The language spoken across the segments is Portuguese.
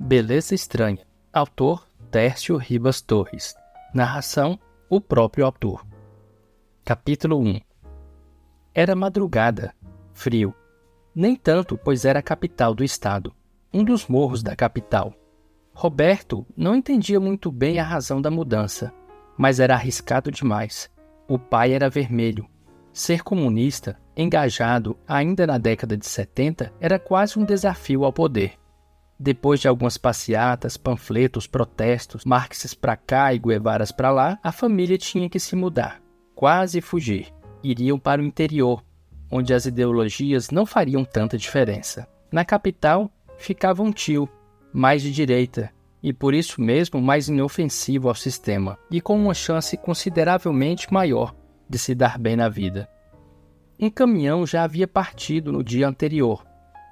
Beleza Estranha. Autor Tércio Ribas Torres. Narração o próprio autor. Capítulo 1. Era madrugada. Frio. Nem tanto, pois era a capital do estado. Um dos morros da capital. Roberto não entendia muito bem a razão da mudança, mas era arriscado demais. O pai era vermelho. Ser comunista, engajado ainda na década de 70, era quase um desafio ao poder. Depois de algumas passeatas, panfletos, protestos, Marxes para cá e Guevaras para lá, a família tinha que se mudar, quase fugir. Iriam para o interior, onde as ideologias não fariam tanta diferença. Na capital, ficava um tio, mais de direita, e por isso mesmo mais inofensivo ao sistema, e com uma chance consideravelmente maior de se dar bem na vida. Um caminhão já havia partido no dia anterior.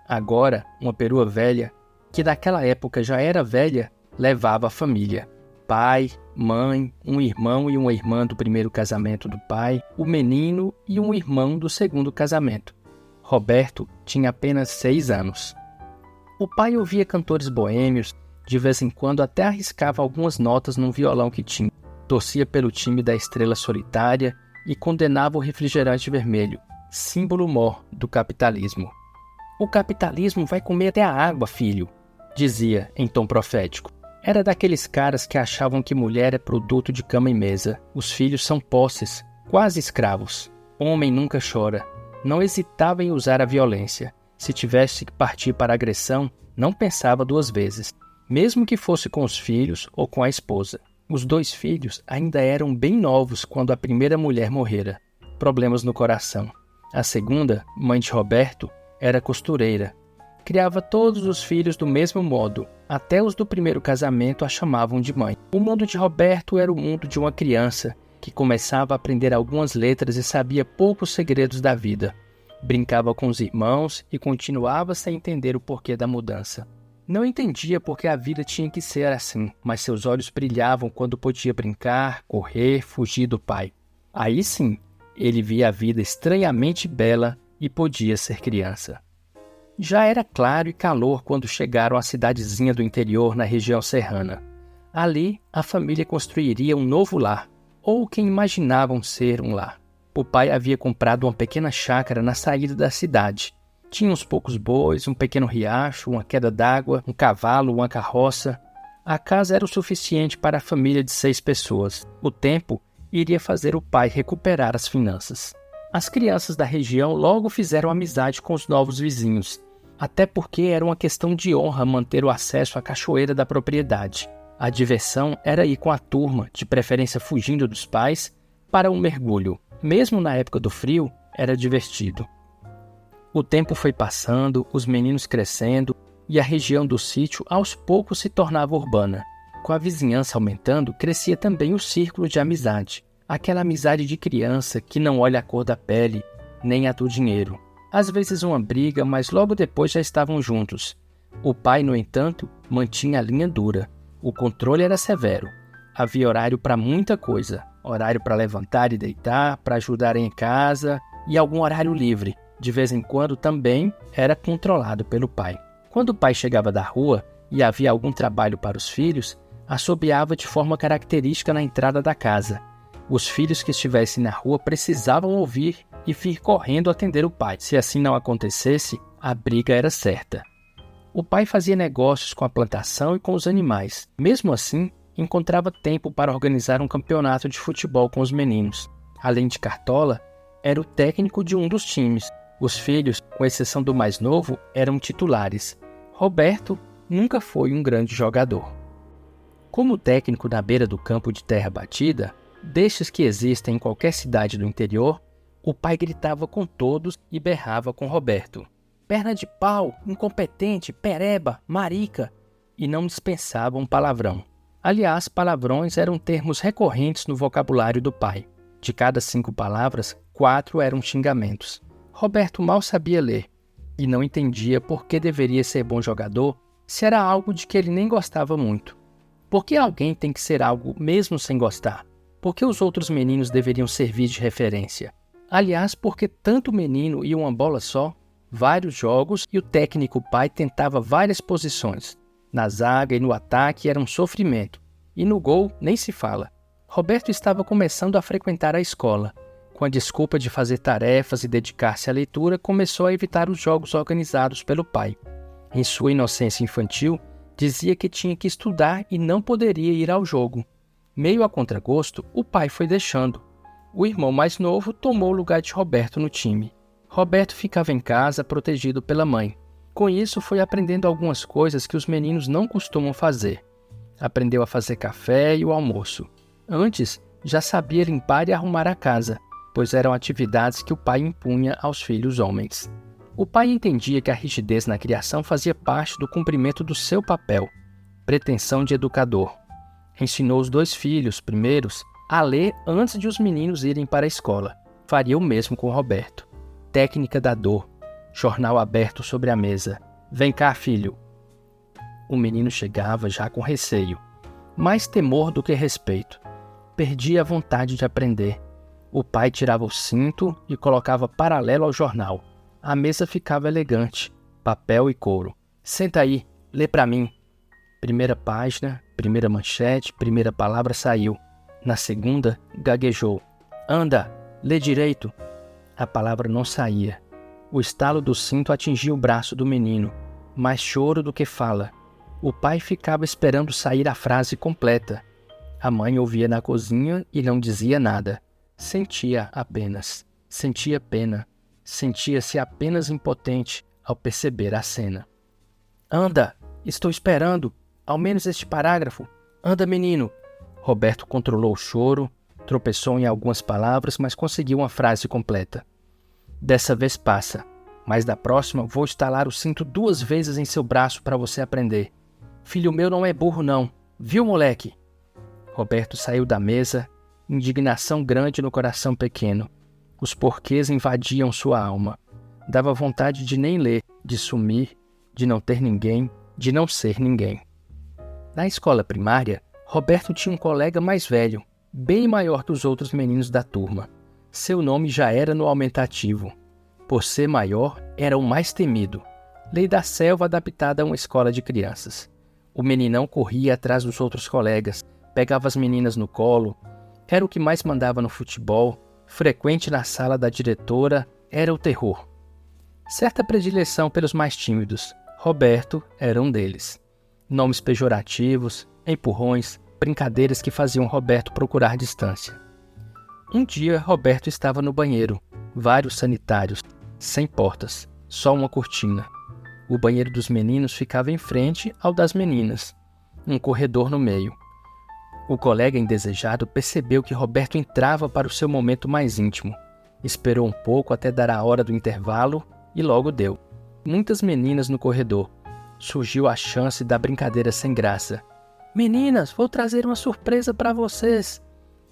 Agora, uma perua velha, que naquela época já era velha, levava a família. Pai, mãe, um irmão e uma irmã do primeiro casamento do pai, o menino e um irmão do segundo casamento. Roberto tinha apenas 6 anos. O pai ouvia cantores boêmios, de vez em quando até arriscava algumas notas num violão que tinha, torcia pelo time da Estrela Solitária e condenava o refrigerante vermelho, símbolo mor do capitalismo. "O capitalismo vai comer até a água, filho", dizia em tom profético. Era daqueles caras que achavam que mulher é produto de cama e mesa. Os filhos são posses, quase escravos. Homem nunca chora. Não hesitava em usar a violência. Se tivesse que partir para a agressão, não pensava 2 vezes, mesmo que fosse com os filhos ou com a esposa. Os 2 filhos ainda eram bem novos quando a primeira mulher morrera. Problemas no coração. A segunda, mãe de Roberto, era costureira. Criava todos os filhos do mesmo modo, até os do primeiro casamento a chamavam de mãe. O mundo de Roberto era o mundo de uma criança, que começava a aprender algumas letras e sabia poucos segredos da vida. Brincava com os irmãos e continuava sem entender o porquê da mudança. Não entendia porque a vida tinha que ser assim, mas seus olhos brilhavam quando podia brincar, correr, fugir do pai. Aí sim, ele via a vida estranhamente bela e podia ser criança. Já era claro e calor quando chegaram à cidadezinha do interior na região serrana. Ali, a família construiria um novo lar, ou o que imaginavam ser um lar. O pai havia comprado uma pequena chácara na saída da cidade. Tinha uns poucos bois, um pequeno riacho, uma queda d'água, um cavalo, uma carroça. A casa era o suficiente para a família de 6 pessoas. O tempo iria fazer o pai recuperar as finanças. As crianças da região logo fizeram amizade com os novos vizinhos, até porque era uma questão de honra manter o acesso à cachoeira da propriedade. A diversão era ir com a turma, de preferência fugindo dos pais, para um mergulho. Mesmo na época do frio, era divertido. O tempo foi passando, os meninos crescendo, e a região do sítio aos poucos se tornava urbana. Com a vizinhança aumentando, crescia também o círculo de amizade. Aquela amizade de criança que não olha a cor da pele, nem a do dinheiro. Às vezes uma briga, mas logo depois já estavam juntos. O pai, no entanto, mantinha a linha dura. O controle era severo. Havia horário para muita coisa. Horário para levantar e deitar, para ajudar em casa e algum horário livre. De vez em quando também era controlado pelo pai. Quando o pai chegava da rua e havia algum trabalho para os filhos, assobiava de forma característica na entrada da casa. Os filhos que estivessem na rua precisavam ouvir e vir correndo atender o pai. Se assim não acontecesse, a briga era certa. O pai fazia negócios com a plantação e com os animais. Mesmo assim, encontrava tempo para organizar um campeonato de futebol com os meninos. Além de cartola, era o técnico de um dos times. Os filhos, com exceção do mais novo, eram titulares. Roberto nunca foi um grande jogador. Como técnico na beira do campo de terra batida, destes que existem em qualquer cidade do interior, o pai gritava com todos e berrava com Roberto. "Perna de pau, incompetente, pereba, marica", e não dispensava um palavrão. Aliás, palavrões eram termos recorrentes no vocabulário do pai. De cada 5 palavras, 4 eram xingamentos. Roberto mal sabia ler e não entendia por que deveria ser bom jogador se era algo de que ele nem gostava muito. Por que alguém tem que ser algo mesmo sem gostar? Por que os outros meninos deveriam servir de referência? Aliás, porque tanto menino e uma bola só, vários jogos e o técnico pai tentava várias posições. Na zaga e no ataque era um sofrimento. E no gol nem se fala. Roberto estava começando a frequentar a escola. Com a desculpa de fazer tarefas e dedicar-se à leitura, começou a evitar os jogos organizados pelo pai. Em sua inocência infantil, dizia que tinha que estudar e não poderia ir ao jogo. Meio a contragosto, o pai foi deixando. O irmão mais novo tomou o lugar de Roberto no time. Roberto ficava em casa, protegido pela mãe. Com isso, foi aprendendo algumas coisas que os meninos não costumam fazer. Aprendeu a fazer café e o almoço. Antes, já sabia limpar e arrumar a casa, pois eram atividades que o pai impunha aos filhos homens. O pai entendia que a rigidez na criação fazia parte do cumprimento do seu papel, pretensão de educador. Ensinou os 2 filhos, primeiros, a ler antes de os meninos irem para a escola. Faria o mesmo com Roberto. Técnica da dor. Jornal aberto sobre a mesa. Vem cá, filho. O menino chegava já com receio. Mais temor do que respeito. Perdia a vontade de aprender. O pai tirava o cinto e colocava paralelo ao jornal. A mesa ficava elegante. Papel e couro. Senta aí, lê para mim. Primeira página, primeira manchete, primeira palavra saiu. Na segunda, gaguejou. Anda, lê direito. A palavra não saía. O estalo do cinto atingia o braço do menino. Mais choro do que fala. O pai ficava esperando sair a frase completa. A mãe ouvia na cozinha e não dizia nada. Sentia apenas. Sentia pena. Sentia-se apenas impotente ao perceber a cena. Anda, estou esperando. Ao menos este parágrafo. Anda, menino. Roberto controlou o choro, tropeçou em algumas palavras, mas conseguiu uma frase completa. Dessa vez passa, mas da próxima vou estalar o cinto 2 vezes em seu braço para você aprender. Filho meu não é burro não, viu, moleque? Roberto saiu da mesa, indignação grande no coração pequeno. Os porquês invadiam sua alma. Dava vontade de nem ler, de sumir, de não ter ninguém, de não ser ninguém. Na escola primária, Roberto tinha um colega mais velho, bem maior que os outros meninos da turma. Seu nome já era no aumentativo. Por ser maior, era o mais temido. Lei da selva adaptada a uma escola de crianças. O meninão corria atrás dos outros colegas, pegava as meninas no colo, era o que mais mandava no futebol, frequente na sala da diretora, era o terror. Certa predileção pelos mais tímidos, Roberto era um deles. Nomes pejorativos, empurrões, brincadeiras que faziam Roberto procurar distância. Um dia, Roberto estava no banheiro, vários sanitários, sem portas, só uma cortina. O banheiro dos meninos ficava em frente ao das meninas, um corredor no meio. O colega indesejado percebeu que Roberto entrava para o seu momento mais íntimo. Esperou um pouco até dar a hora do intervalo e logo deu. Muitas meninas no corredor. Surgiu a chance da brincadeira sem graça. Meninas, vou trazer uma surpresa para vocês.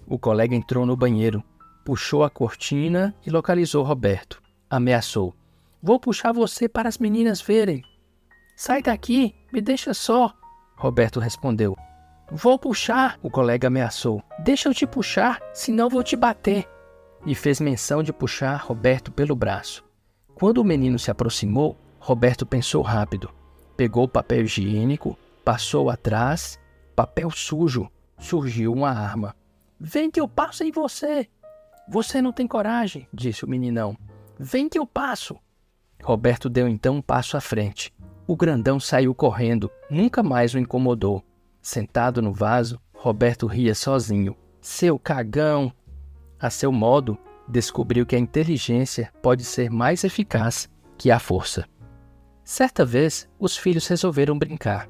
O colega entrou no banheiro, puxou a cortina e localizou Roberto. Ameaçou. Vou puxar você para as meninas verem. Sai daqui, me deixa só. Roberto respondeu. Vou puxar, o colega ameaçou. Deixa eu te puxar, senão vou te bater. E fez menção de puxar Roberto pelo braço. Quando o menino se aproximou, Roberto pensou rápido. Pegou o papel higiênico, passou atrás, papel sujo. Surgiu uma arma. Vem que eu passo em você. Você não tem coragem, disse o meninão. Vem que eu passo. Roberto deu então um passo à frente. O grandão saiu correndo, nunca mais o incomodou. Sentado no vaso, Roberto ria sozinho. Seu cagão! A seu modo, descobriu que a inteligência pode ser mais eficaz que a força. Certa vez, os filhos resolveram brincar.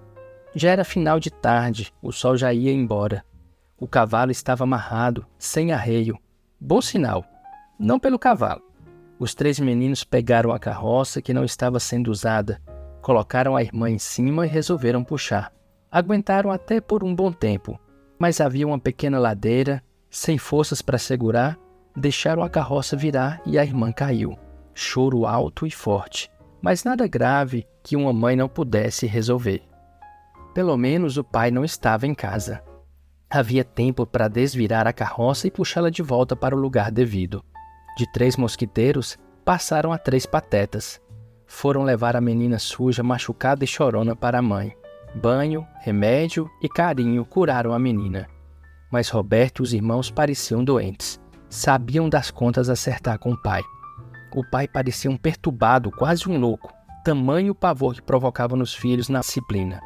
Já era final de tarde, o sol já ia embora. O cavalo estava amarrado, sem arreio. Bom sinal, não pelo cavalo. Os 3 meninos pegaram a carroça que não estava sendo usada, colocaram a irmã em cima e resolveram puxar. Aguentaram até por um bom tempo, mas havia uma pequena ladeira, sem forças para segurar, deixaram a carroça virar e a irmã caiu. Choro alto e forte, mas nada grave que uma mãe não pudesse resolver. Pelo menos o pai não estava em casa. Havia tempo para desvirar a carroça e puxá-la de volta para o lugar devido. De 3 mosquiteiros, passaram a 3 patetas. Foram levar a menina suja, machucada e chorona para a mãe. Banho, remédio e carinho curaram a menina. Mas Roberto e os irmãos pareciam doentes. Sabiam das contas acertar com o pai. O pai parecia um perturbado, quase um louco. Tamanho o pavor que provocava nos filhos na disciplina.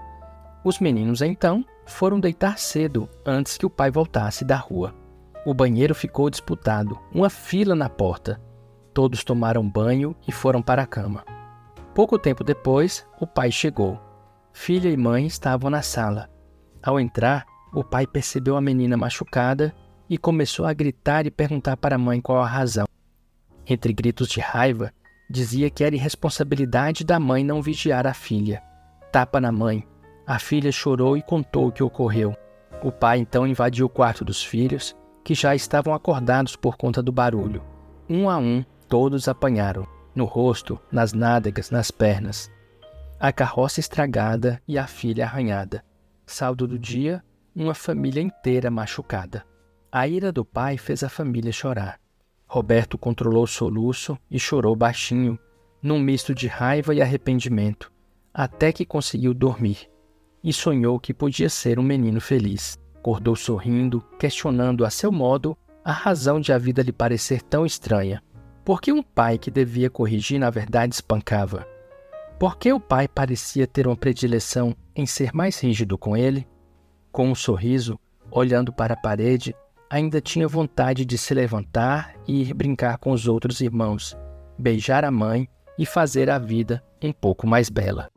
Os meninos, então, foram deitar cedo antes que o pai voltasse da rua. O banheiro ficou disputado, uma fila na porta. Todos tomaram banho e foram para a cama. Pouco tempo depois, o pai chegou. Filha e mãe estavam na sala. Ao entrar, o pai percebeu a menina machucada e começou a gritar e perguntar para a mãe qual a razão. Entre gritos de raiva, dizia que era irresponsabilidade da mãe não vigiar a filha. Tapa na mãe. A filha chorou e contou o que ocorreu. O pai então invadiu o quarto dos filhos, que já estavam acordados por conta do barulho. Um a um, todos apanharam, no rosto, nas nádegas, nas pernas. A carroça estragada e a filha arranhada. Saldo do dia, uma família inteira machucada. A ira do pai fez a família chorar. Roberto controlou o soluço e chorou baixinho, num misto de raiva e arrependimento, até que conseguiu dormir. E sonhou que podia ser um menino feliz. Acordou sorrindo, questionando a seu modo a razão de a vida lhe parecer tão estranha. Por que um pai que devia corrigir na verdade espancava? Por que o pai parecia ter uma predileção em ser mais rígido com ele? Com um sorriso, olhando para a parede, ainda tinha vontade de se levantar e ir brincar com os outros irmãos, beijar a mãe e fazer a vida um pouco mais bela.